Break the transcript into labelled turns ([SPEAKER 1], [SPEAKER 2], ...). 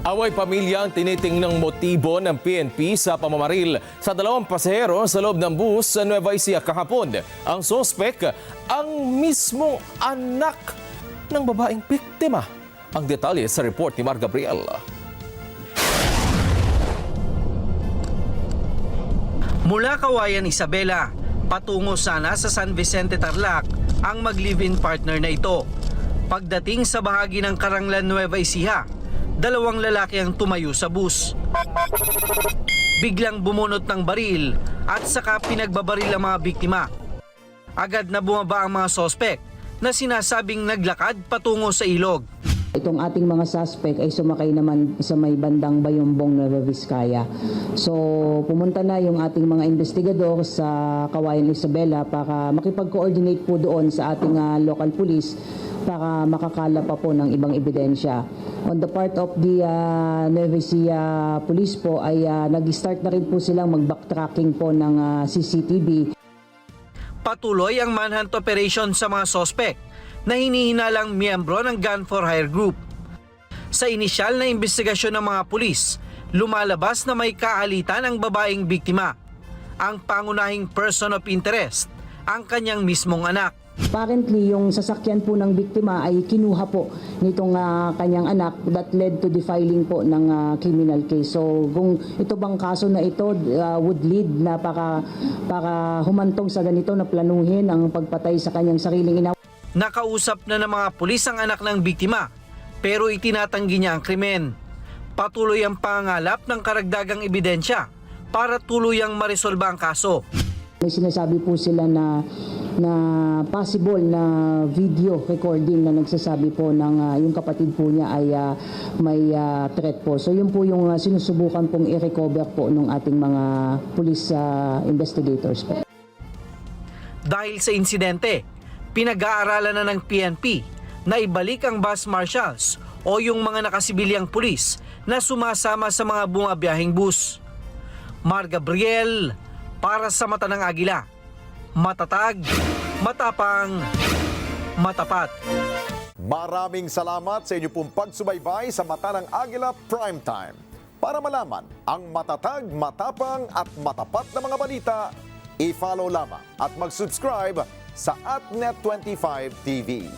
[SPEAKER 1] Away pamilya ang tinitingnang motibo ng PNP sa pamamaril sa dalawang pasahero sa loob ng bus sa Nueva Ecija kahapon. Ang sospek, ang mismong anak ng babaeng biktima. Ang detalye sa report ni Mar Gabriel.
[SPEAKER 2] Mula Kawayan, Isabela, patungo sana sa San Vicente, Tarlac ang mag-live-in partner na ito. Pagdating sa bahagi ng Karanglan, Nueva Ecija, dalawang lalaki ang tumayo sa bus. Biglang bumunot ng baril at saka pinagbabaril ang mga biktima. Agad na bumaba ang mga sospek na sinasabing naglakad patungo sa ilog.
[SPEAKER 3] Itong ating mga suspect ay sumakay naman sa may bandang Bayumbong, Nueva Vizcaya. So pumunta na yung ating mga investigador sa Kawayan, Isabela para makipag-coordinate po doon sa ating local police para makakala pa po ng ibang ebidensya. On the part of the Nueva Ecija police po ay nag-start na rin po silang mag-backtracking po ng CCTV.
[SPEAKER 2] Patuloy ang manhunt operation sa mga sospek na hinihinalang miyembro ng Gun for Hire Group. Sa inisyal na investigasyon ng mga pulis, lumalabas na may kaalitan ang babaeng biktima. Ang pangunahing person of interest, ang kanyang mismong anak.
[SPEAKER 3] Apparently, yung sasakyan po ng biktima ay kinuha po nitong kanyang anak that led to the filing po ng criminal case. So kung ito bang kaso na ito would lead na para humantong sa ganito na planuhin ang pagpatay sa kanyang sariling ina.
[SPEAKER 2] Nakausap na ng mga pulis ang anak ng biktima pero itinatanggi niya ang krimen. Patuloy ang pangangalap ng karagdagang ebidensya para tuluyang maresolba ang kaso.
[SPEAKER 3] May sinasabi po sila na possible na video recording na nagsasabi po ng yung kapatid po niya ay may threat po. So yun po yung sinusubukan pong i-recover po ng ating mga police investigators po.
[SPEAKER 2] Dahil sa insidente, pinag-aaralan na ng PNP na ibalik ang bus marshals o yung mga nakasibilyang pulis na sumasama sa mga bumabiyahing bus. Mar Gabriel, para sa Mata ng Agila. Matatag, matapang, matapat.
[SPEAKER 4] Maraming salamat sa inyo pong pagsubaybay sa Mata ng Agila Primetime. Para malaman ang matatag, matapang at matapat na mga balita, i-follow lamang at mag-subscribe sa @net25tv.